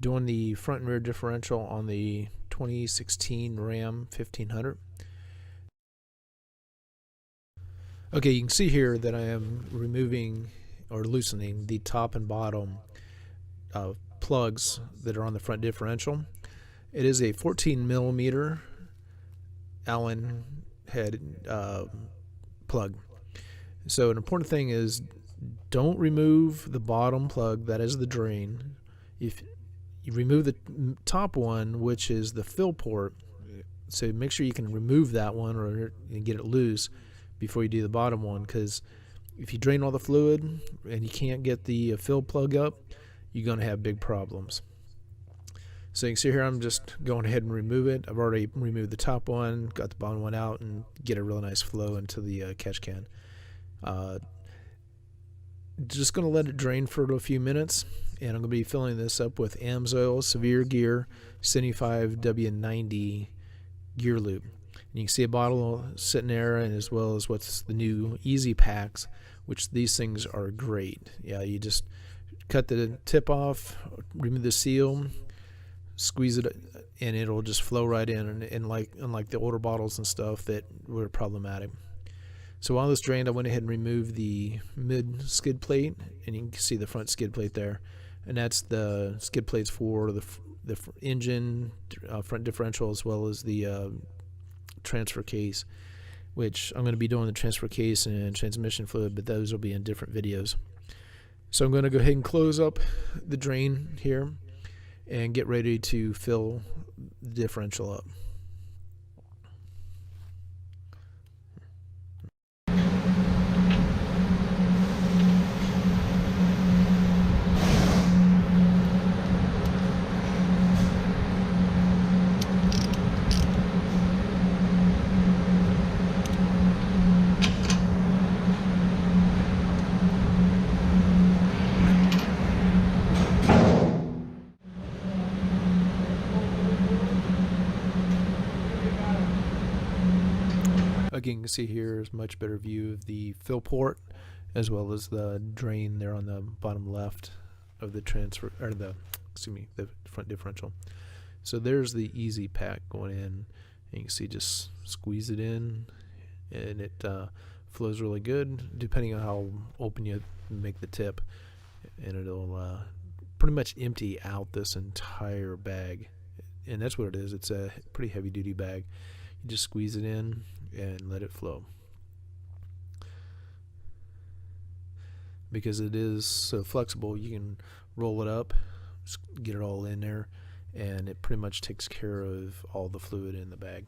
Doing the front and rear differential on the 2016 Ram 1500. Okay, you can see here that I am removing or loosening the top and bottom plugs that are on the front differential. It is a 14 millimeter Allen head plug. So an important thing is don't remove the bottom plug, that is the drain. If you remove the top one, which is the fill port, so make sure you can remove that one or get it loose before you do the bottom one, because if you drain all the fluid and you can't get the fill plug up, you're going to have big problems. So you can see here I'm just going ahead and remove it. I've already removed the top one, got the bottom one out, and get a really nice flow into the catch can. Just going to let it drain for a few minutes, and I'm going to be filling this up with Amsoil Severe Gear 75W90 Gear Lube. And you can see a bottle sitting there, and as well as what's the new Easy Packs, which these things are great. Yeah, you just cut the tip off, remove the seal, squeeze it, and it'll just flow right in, and unlike the older bottles and stuff that were problematic. So while this drained, I went ahead and removed the mid skid plate, and you can see the front skid plate there, and that's the skid plates for the engine, front differential, as well as the transfer case, which I'm going to be doing the transfer case and transmission fluid, but those will be in different videos. So I'm going to go ahead and close up the drain here and get ready to fill the differential up. Again, you can see here is a much better view of the fill port as well as the drain there on the bottom left of the transfer, or the front differential. So there's the Easy Pack going in, and you can see just squeeze it in, and it flows really good depending on how open you make the tip, and it'll pretty much empty out this entire bag. And that's what it is. It's a pretty heavy duty bag. You just squeeze it in and let it flow, because it is so flexible. You can roll it up, get it all in there, and it pretty much takes care of all the fluid in the bag.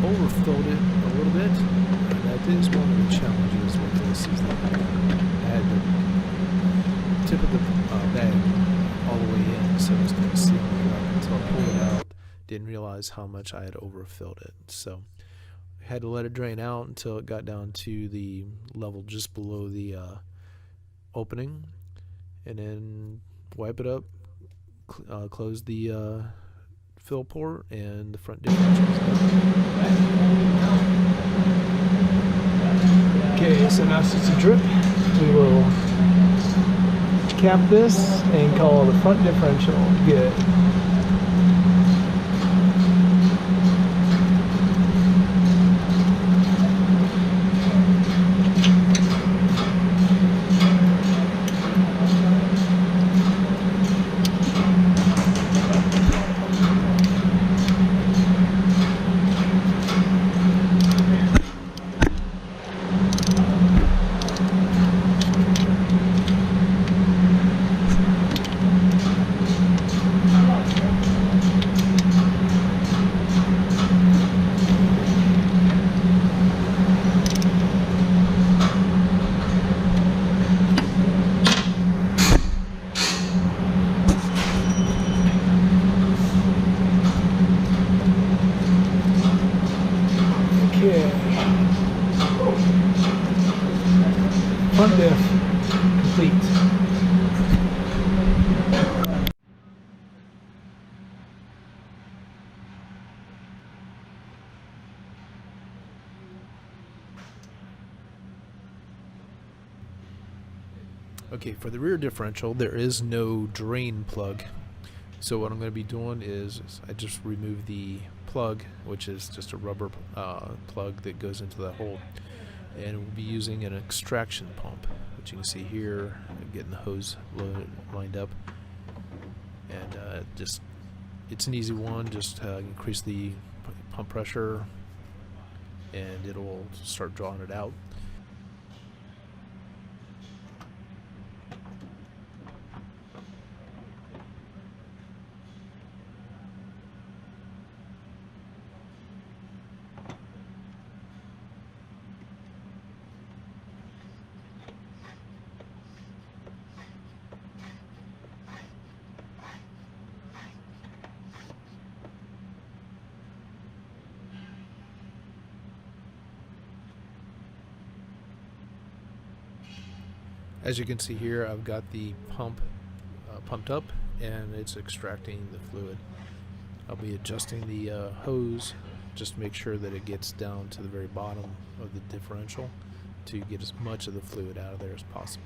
Overfilled it a little bit, and that is one of the challenges with this, is that I had the tip of the bag all the way in, so I was going to seal it up until I pulled it out. Didn't realize how much I had overfilled it, so I had to let it drain out until it got down to the level just below the opening, and then wipe it up, close the fill port and the front differential. Okay, so now since it's a drip, we will cap this and call the front differential good. front diff complete. Okay, for the rear differential, there is no drain plug. So what I'm going to be doing is I just remove the plug, which is just a rubber plug that goes into that hole. And we'll be using an extraction pump, which you can see here. I'm getting the hose lined up. And it's an easy one. Just increase the pump pressure and it'll start drawing it out. As you can see here, I've got the pump pumped up and it's extracting the fluid. I'll be adjusting the hose just to make sure that it gets down to the very bottom of the differential to get as much of the fluid out of there as possible.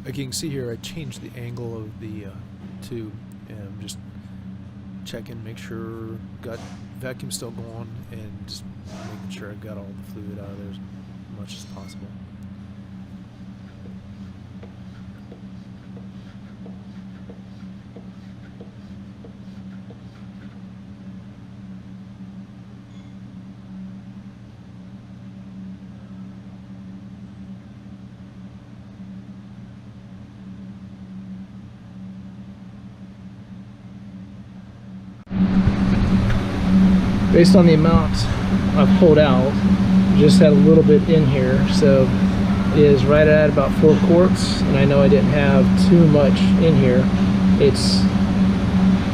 Like you can see here, I changed the angle of the tube, and I'm just checking, make sure got vacuum still going, and just making sure I got all the fluid out of there as much as possible. Based on the amount I've pulled out, just had a little bit in here, so it is right at about 4 quarts, and I know I didn't have too much in here. It's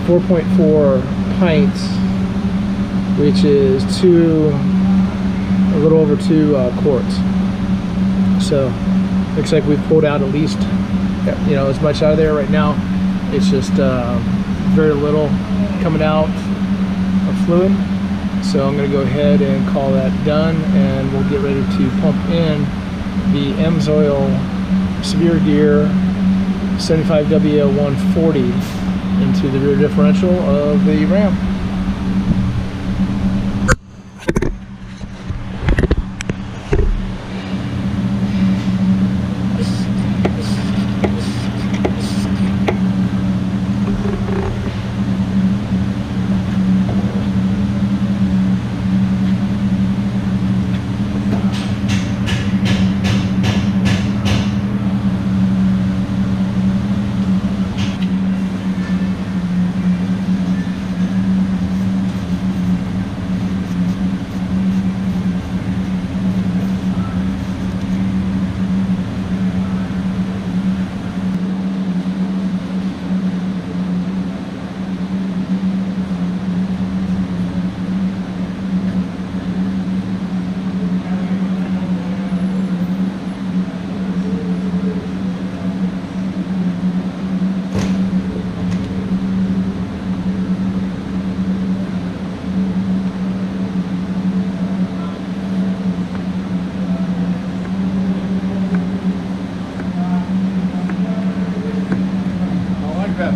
4.4 pints, which is a little over 2 quarts. So looks like we've pulled out at least, you know, as much out of there right now. It's just very little coming out of fluid. So I'm going to go ahead and call that done, and we'll get ready to pump in the Amsoil severe gear 75W140 into the rear differential of the Ram.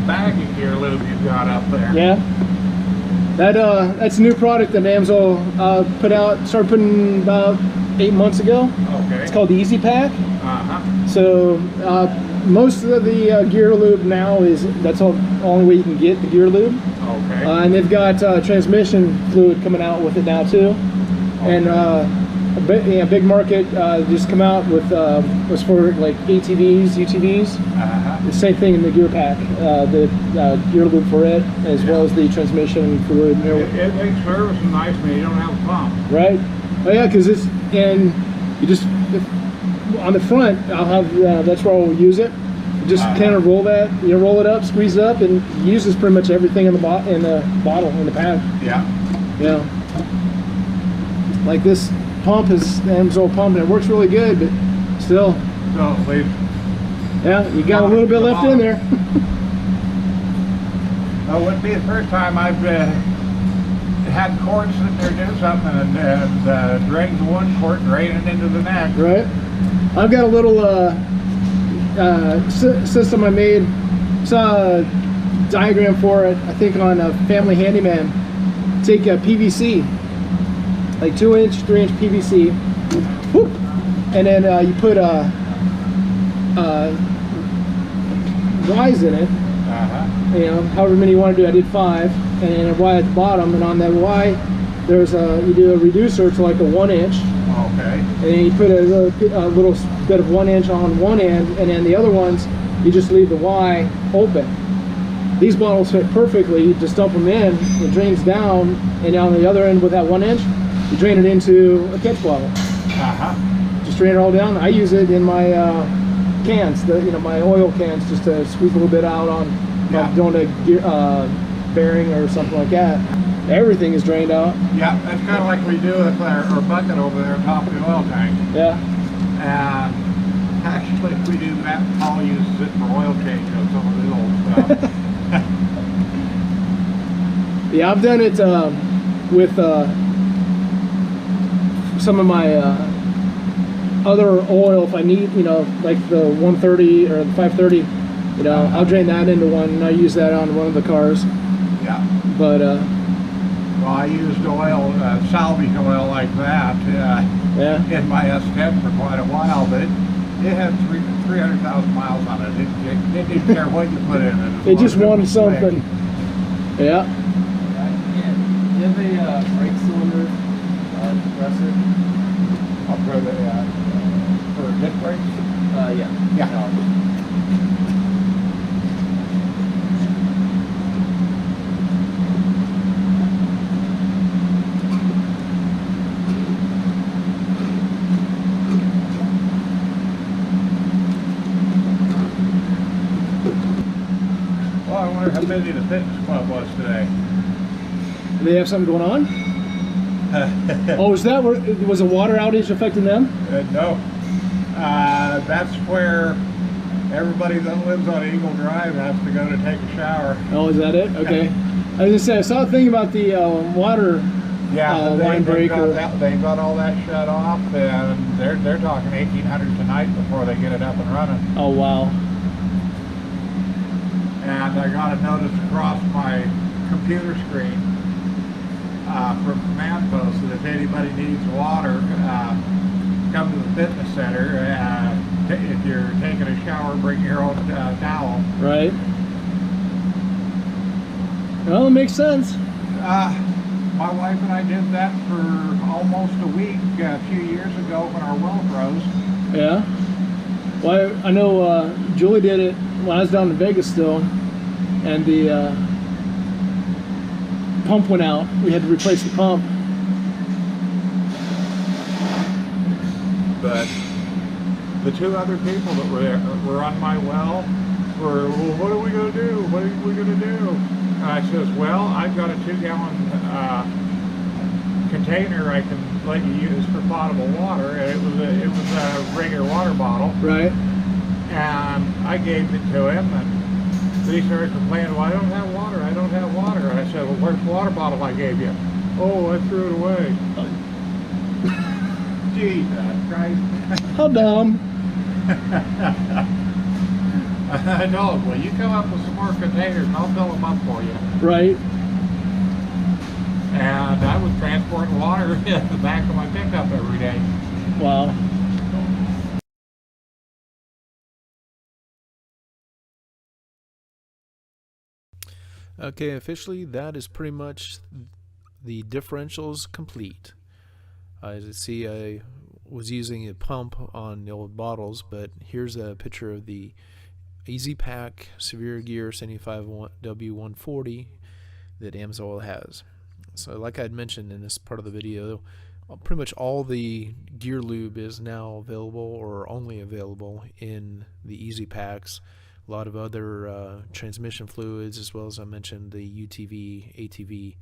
Bag of gear lube you've got up there. Yeah, that's a new product that Amsoil started putting about 8 months ago. Okay. It's called the Easy Pack. Uh-huh. So most of the gear lube now that's the only way you can get the gear lube. Okay. And they've got transmission fluid coming out with it now too. Okay. And a big market just come out with was for like ATVs, UTVs. Uh-huh. The same thing in the gear pack, the gear lube for it, as well as the transmission fluid. It makes service nice when you don't have a pump. Right? Oh yeah, because you just on the front, I'll have that's where I'll use it. You just kind of roll that, roll it up, squeeze it up, and it uses pretty much everything in the bottle in the pack. Yeah. Yeah. Like this pump is the Amsoil pump, and it works really good, but still. So yeah, you got a little bit left in there. Well, it wouldn't be the first time I've had Quart sitting there doing something and drained the one quart, draining into the next. Right. I've got a little system I made. Saw a diagram for it, I think, on a Family Handyman. Take a PVC, like 2-inch, 3-inch PVC, whoop, and then you put Y's in it. Uh-huh. However many you want to do. I did 5, and then a Y at the bottom, and on that Y there's you do a reducer to like a 1-inch. Okay. And then you put a little bit of 1 inch on one end, and then the other ones you just leave the Y open. These bottles fit perfectly. You just dump them in, it drains down, and on the other end with that 1 inch you drain it into a catch bottle. Uh-huh. Just drain it all down. I use it in my cans, my oil cans, just to squeeze a little bit out on doing a bearing or something like that. Everything is drained out. Yeah, that's kind of like we do with our bucket over there on top of the oil tank. Yeah. And actually, we do that. Paul uses it for oil change on some of the old stuff. Yeah, I've done it with some of my other oil. If I need, like the 130 or the 530, I'll drain that into one, and I use that on one of the cars. Yeah. But well, I used oil, salvage oil like that in my S10 for quite a while, but it had 300,000 miles on it. It didn't care what you put in it. It just wanted something. Yeah. Do you have a brake cylinder compressor? I'll throw the for disc brakes. Yeah. Yeah. No. Well, I wonder how busy the fitness club was today. Do they have something going on? Oh, is that where was a water outage affecting them? No. That's where everybody that lives on Eagle Drive has to go to take a shower. Oh, is that it? Okay. I was gonna say, I saw a thing about the water Yeah, line breaker. they've got all that shut off, and they're talking 1,800 tonight before they get it up and running. Oh wow. And I got a notice across my computer screen from command post that if anybody needs water, come to the fitness center. If you're taking a shower, bring your own towel. Right. Well, it makes sense. My wife and I did that for almost a week a few years ago when our well froze. Yeah. Well, I know Julie did it when I was down in Vegas still, and the pump went out. We had to replace the pump. But the two other people that were on my well were, well, what are we going to do? What are we going to do? And I says, well, I've got a 2-gallon container I can let you use for potable water, and it was a regular water bottle. Right. And I gave it to him, and he started complaining, well, I don't have water, I don't have water. And I said, well, where's the water bottle I gave you? Oh, I threw it away. Jesus Christ. How dumb. I told him, well, you come up with some more containers and I'll fill them up for you. Right. And I was transporting water in the back of my pickup every day. Wow. Okay, officially that is pretty much the differentials complete. As you see, I was using a pump on the old bottles, but here's a picture of the Easy Pack Severe Gear 75W140 that Amsoil has. So like I had mentioned in this part of the video, pretty much all the gear lube is now available or only available in the Easy Packs. A lot of other transmission fluids, as well as I mentioned the UTV, ATV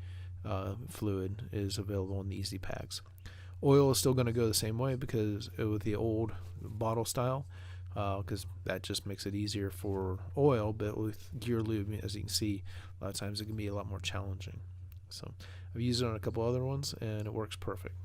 fluid is available in the Easy Packs. Oil is still going to go the same way because with the old bottle style, because that just makes it easier for oil, but with gear lube, as you can see, a lot of times it can be a lot more challenging. So I've used it on a couple other ones and it works perfect.